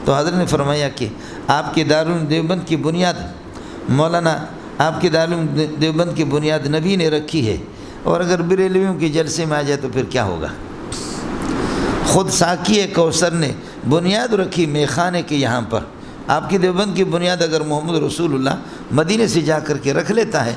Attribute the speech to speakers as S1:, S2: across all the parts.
S1: تو حضرت نے فرمایا کہ آپ کے دارالعلوم دیوبند کی بنیاد مولانا آپ کے دارالعلوم دیوبند کی بنیاد نبی نے رکھی ہے، اور اگر بریلویوں کے جلسے میں آ جائے تو پھر کیا ہوگا؟ خود ساقی کوثر نے بنیاد رکھی میخانے کے یہاں پر، آپ کی دیوبند کی بنیاد اگر محمد رسول اللہ مدینے سے جا کر کے رکھ لیتا ہے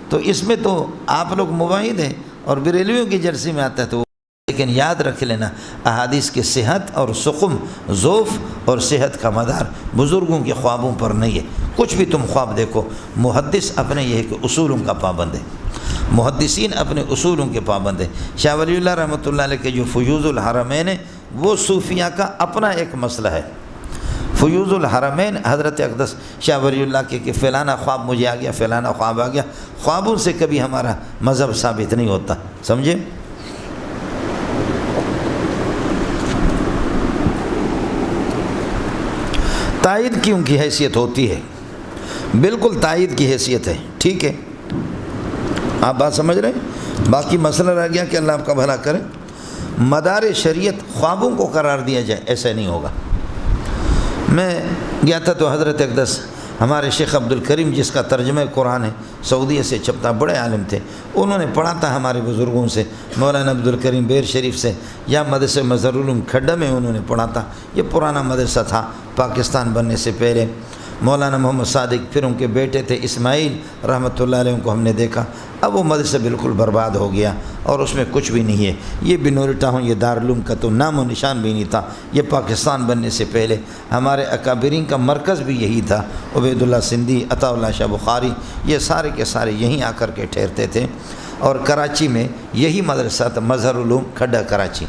S1: تو اس میں تو آپ لوگ مواحد ہیں، اور بریلویوں کے جلسے میں آتا ہے تو لیکن یاد رکھ لینا احادیث کی صحت اور سقم ذوف اور صحت کا مدار بزرگوں کے خوابوں پر نہیں ہے۔ کچھ بھی تم خواب دیکھو، محدث اپنے یہ کہ اصولوں کا پابند ہے، محدثین اپنے اصولوں کے پابند ہیں۔ شاہ ولی اللہ رحمۃ اللہ علیہ کے جو فیوض الحرمین ہیں وہ صوفیہ کا اپنا ایک مسئلہ ہے۔ فیوض الحرمین حضرت اقدس شاہ ولی اللہ کے کہ فلانا خواب مجھے آ گیا، فلانا خواب آ گیا، خوابوں سے کبھی ہمارا مذہب ثابت نہیں ہوتا، سمجھے؟ تائید کی ان کی حیثیت ہوتی ہے، بالکل تائید کی حیثیت ہے، ٹھیک ہے؟ آپ بات سمجھ رہے ہیں؟ باقی مسئلہ رہ گیا کہ اللہ آپ کا بھلا کرے۔ مدار شریعت خوابوں کو قرار دیا جائے، ایسا نہیں ہوگا۔ میں گیا تھا تو حضرت اقدس ہمارے شیخ عبدالکریم جس کا ترجمہ قرآن ہے سعودیہ سے چھپتا، بڑے عالم تھے، انہوں نے پڑھا تھا ہمارے بزرگوں سے، مولانا عبدالکریم بیر شریف سے، یا مدرسہ مظہر العلوم کھڈا میں انہوں نے پڑھا تھا، یہ پرانا مدرسہ تھا پاکستان بننے سے پہلے۔ مولانا محمد صادق، پھر ان کے بیٹے تھے اسماعیل رحمۃ اللہ علیہ، ان کو ہم نے دیکھا، اب وہ مدرسہ بالکل برباد ہو گیا اور اس میں کچھ بھی نہیں ہے۔ یہ بنور ٹاؤن، یہ دارالعلوم کا تو نام و نشان بھی نہیں تھا، یہ پاکستان بننے سے پہلے ہمارے اکابرین کا مرکز بھی یہی تھا، عبید اللہ سندھی، عطا اللہ شاہ بخاری، یہ سارے کے سارے یہیں آ کر کے ٹھہرتے تھے، اور کراچی میں یہی مدرسہ تھا، مظہر العلوم کھڈا کراچی،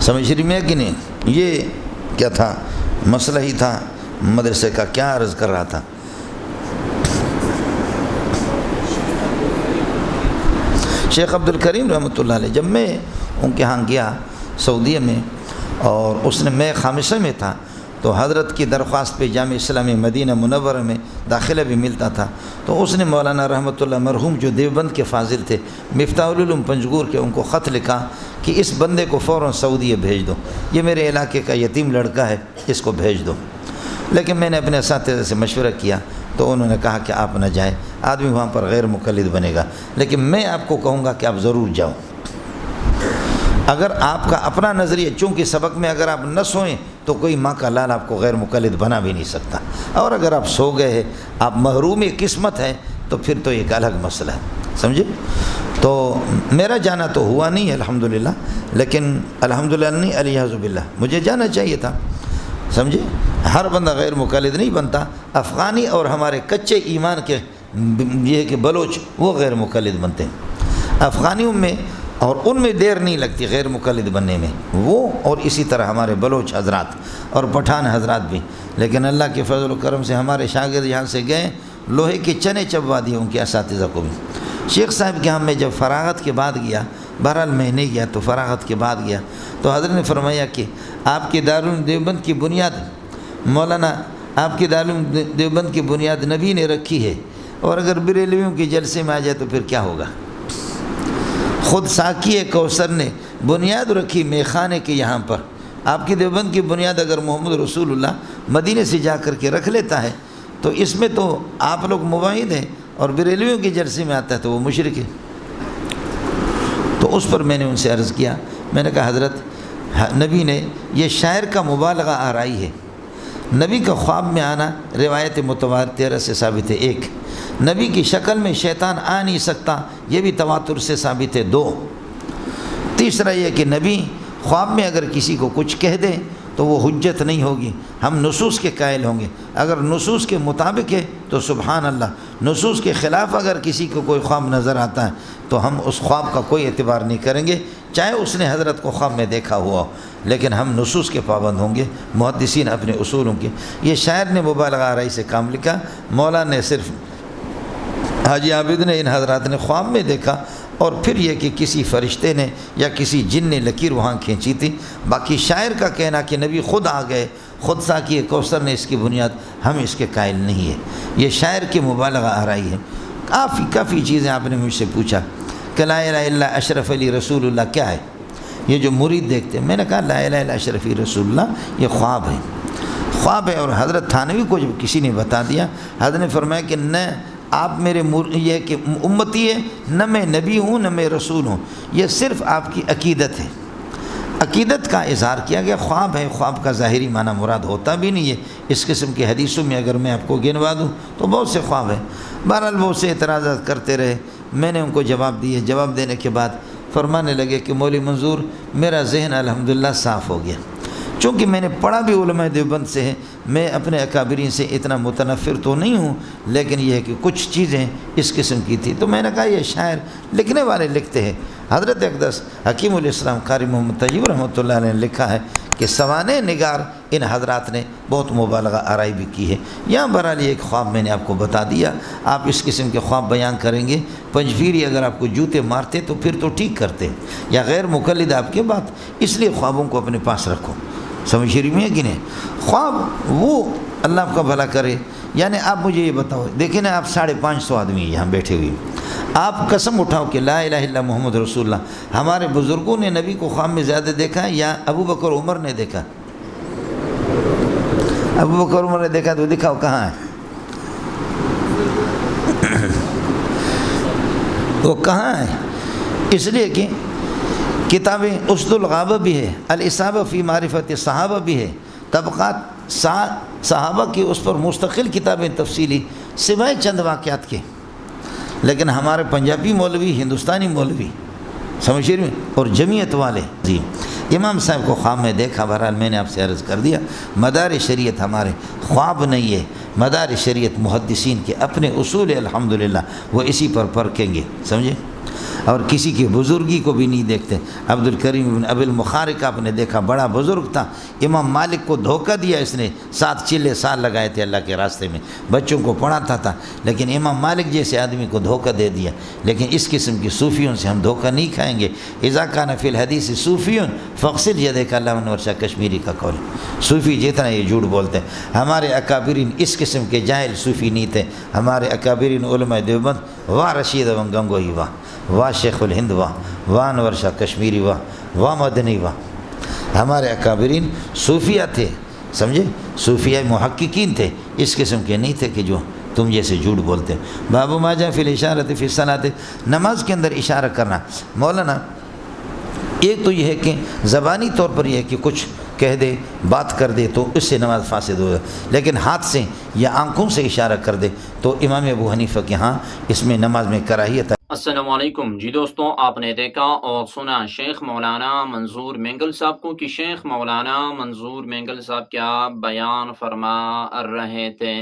S1: سمجھ رہی میں کہ نہیں؟ یہ کیا تھا؟ مسئلہ ہی تھا مدرسے کا، کیا عرض کر رہا تھا؟ شیخ عبدالکریم رحمۃ اللہ علیہ، جب میں ان کے ہاں گیا سعودیہ میں، اور اس نے میں خامسہ میں تھا، تو حضرت کی درخواست پہ جامعہ اسلامی مدینہ منورہ میں داخلہ بھی ملتا تھا، تو اس نے مولانا رحمۃ اللہ مرحوم جو دیوبند کے فاضل تھے مفتاح العلوم پنجگور کے، ان کو خط لکھا کہ اس بندے کو فوراً سعودیہ بھیج دو، یہ میرے علاقے کا یتیم لڑکا ہے، اس کو بھیج دو۔ لیکن میں نے اپنے اساتذہ سے مشورہ کیا تو انہوں نے کہا کہ آپ نہ جائیں، آدمی وہاں پر غیر مقلد بنے گا، لیکن میں آپ کو کہوں گا کہ آپ ضرور جاؤ۔ اگر آپ کا اپنا نظریہ، چونکہ سبق میں اگر آپ نہ سوئیں تو کوئی ماں کا لال آپ کو غیر مقلد بنا بھی نہیں سکتا، اور اگر آپ سو گئے ہیں، آپ محروم قسمت ہیں، تو پھر تو ایک الگ مسئلہ ہے، سمجھے؟ تو میرا جانا تو ہوا نہیں الحمدللہ، لیکن الحمدللہ نہیں، الیاذ باللہ مجھے جانا چاہیے تھا، سمجھے؟ ہر بندہ غیر مقلد نہیں بنتا۔ افغانی اور ہمارے کچے ایمان کے یہ کہ بلوچ، وہ غیر مقلد بنتے ہیں افغانیوں میں، اور ان میں دیر نہیں لگتی غیر مقلد بننے میں، وہ اور اسی طرح ہمارے بلوچ حضرات اور پٹھان حضرات بھی۔ لیکن اللہ کے فضل و کرم سے ہمارے شاگرد یہاں سے گئے، لوہے کے چنے چبوا دیے ان کے اساتذہ کو بھی۔ شیخ صاحب کے ہاں میں جب فراغت کے بعد گیا، بہرحال میں نہیں گیا تو فراغت کے بعد گیا، تو حضرت نے فرمایا کہ آپ کے دارالعلوم دیوبند کی بنیاد مولانا آپ کے دارالعلوم دیوبند کی بنیاد نبی نے رکھی ہے، اور اگر بریلویوں کے جلسے میں آ جائے تو پھر کیا ہوگا؟ خود ساقی کوثر نے بنیاد رکھی میخانے کے یہاں پر، آپ کی دیوبند کی بنیاد اگر محمد رسول اللہ مدینے سے جا کر کے رکھ لیتا ہے تو اس میں تو آپ لوگ مواحد ہیں، اور بریلویوں کے جلسے میں آتا ہے تو وہ مشرک ہے۔ تو اس پر میں نے ان سے عرض کیا، میں نے کہا حضرت نبی نے، یہ شاعر کا مبالغہ آرائی ہے، نبی کا خواب میں آنا روایت متواترہ سے ثابت ہے، ایک نبی کی شکل میں شیطان آ نہیں سکتا، یہ بھی تواتر سے ثابت ہے، دو تیسرا یہ کہ نبی خواب میں اگر کسی کو کچھ کہہ دے تو وہ حجت نہیں ہوگی، ہم نصوص کے قائل ہوں گے، اگر نصوص کے مطابق ہے تو سبحان اللہ، نصوص کے خلاف اگر کسی کو کوئی خواب نظر آتا ہے تو ہم اس خواب کا کوئی اعتبار نہیں کریں گے، چاہے اس نے حضرت کو خواب میں دیکھا ہوا ہو، لیکن ہم نصوص کے پابند ہوں گے، محدثین اپنے اصولوں کے۔ یہ شاعر نے مبالغہ آرائی سے کام لکھا، مولا نے صرف حاجی عابد نے ان حضرات نے خواب میں دیکھا، اور پھر یہ کہ کسی فرشتے نے یا کسی جن نے لکیر وہاں کھینچی تھی، باقی شاعر کا کہنا کہ نبی خود آ گئے، خود ساقی کوثر نے اس کی بنیاد، ہم اس کے قائل نہیں ہیں، یہ شاعر کی مبالغہ آرائی ہے۔ کافی چیزیں آپ نے مجھ سے پوچھا کہ لا الہ الا اشرف علی رسول اللہ کیا ہے، یہ جو مرید دیکھتے ہیں. میں نے کہا لا الہ الا اشرفی رسول اللہ یہ خواب ہے، خواب ہے. اور حضرت تھانوی کو جب کسی نے بتا دیا، حضرت نے فرمایا کہ نہ آپ میرے یہ کہ امتی ہے، نہ میں نبی ہوں نہ میں رسول ہوں، یہ صرف آپ کی عقیدت ہے. عقیدت کا اظہار کیا گیا. خواب ہے، خواب کا ظاہری معنی مراد ہوتا بھی نہیں ہے. اس قسم کی حدیثوں میں اگر میں آپ کو گنوا دوں تو بہت سے خواب ہیں. بہرحال بہت سے اعتراضات کرتے رہے، میں نے ان کو جواب دیے. جواب دینے کے بعد فرمانے لگے کہ مولوی منظور میرا ذہن الحمدللہ صاف ہو گیا، چونکہ میں نے پڑھا بھی علماء دیوبند سے ہے. میں اپنے اکابرین سے اتنا متنفر تو نہیں ہوں، لیکن یہ ہے کہ کچھ چیزیں اس قسم کی تھی. تو میں نے کہا یہ شاعر لکھنے والے لکھتے ہیں. حضرت اقدس حکیم الاسلام قاری محمد طیب رحمۃ اللہ علیہ نے لکھا ہے کہ سوانح نگار ان حضرات نے بہت مبالغہ آرائی بھی کی ہے. یہاں بہرحال ایک خواب میں نے آپ کو بتا دیا. آپ اس قسم کے خواب بیان کریں گے، پنجپیری اگر آپ کو جوتے مارتے تو پھر تو ٹھیک کرتے، یا غیر مقلد آپ کے بات. اس لیے خوابوں کو اپنے پاس رکھو. سمجھ رہی میں کہ نہیں؟ خواب وہ اللہ آپ کا بھلا کرے. یعنی آپ مجھے یہ بتاؤ، دیکھیں نا آپ 550 آدمی یہاں بیٹھے ہوئے، آپ قسم اٹھاؤ کہ لا الہ الا محمد رسول اللہ. ہمارے بزرگوں نے نبی کو خواب میں زیادہ دیکھا ہے یا ابو بکر عمر نے دیکھا؟ ابو بکر عمر نے دیکھا تو دکھاؤ کہاں ہے؟ وہ کہاں ہے؟ اس لیے کہ کتابیں اسد الغابہ بھی ہے، الاصابہ فی معرفت صحابہ بھی ہے، طبقات صحابہ کی اس پر مستقل کتابیں تفصیلی سوائے چند واقعات کے. لیکن ہمارے پنجابی مولوی، ہندوستانی مولوی، سمجھ رہے ہیں، اور جمعیت والے جی امام صاحب کو خواب میں دیکھا. بہرحال میں نے آپ سے عرض کر دیا مدار شریعت ہمارے خواب نہیں ہے، مدار شریعت محدثین کے اپنے اصول الحمدللہ وہ اسی پر پرکھیں گے. سمجھے؟ اور کسی کی بزرگی کو بھی نہیں دیکھتے. عبد الکریم بن ابی المخارق آپ نے دیکھا، بڑا بزرگ تھا. امام مالک کو دھوکہ دیا اس نے، 7 چلے سال لگائے تھے اللہ کے راستے میں، بچوں کو پڑھاتا تھا. لیکن امام مالک جیسے آدمی کو دھوکہ دے دیا. لیکن اس قسم کی صوفیوں سے ہم دھوکہ نہیں کھائیں گے. اذا کان فی الحدیث صوفیون فاغسل یدیک، علامہ انور شاہ کشمیری کا قول. صوفی جتنا یہ جھوٹ بولتے ہیں، ہمارے اکابرین اس قسم کے جاہل صوفی نہیں تھے. ہمارے اکابرین علماء دیوبند، واہ رشید احمد گنگوہی، واہ شیخ الہند، واہ انور شاہ کشمیری، واہ مدنی، ہمارے اکابرین صوفیہ تھے. سمجھے؟ صوفیہ محققین تھے، اس قسم کے نہیں تھے کہ جو تم جیسے جھوٹ بولتے ہیں. باب ما جاء فی الاشارۃ فی الصلاۃ، نماز کے اندر اشارہ کرنا. مولانا ایک تو یہ ہے کہ زبانی طور پر یہ ہے کہ کچھ کہہ دے، بات کر دے تو اس سے نماز فاسد ہو جائے، لیکن ہاتھ سے یا آنکھوں سے اشارہ کر دے تو امام ابو حنیفہ کے ہاں اس میں نماز میں کراہیت ہے.
S2: السلام علیکم جی دوستوں، آپ نے دیکھا اور سنا شیخ مولانا منظور مینگل صاحب کو کہ شیخ مولانا منظور مینگل صاحب کیا بیان فرما رہے تھے.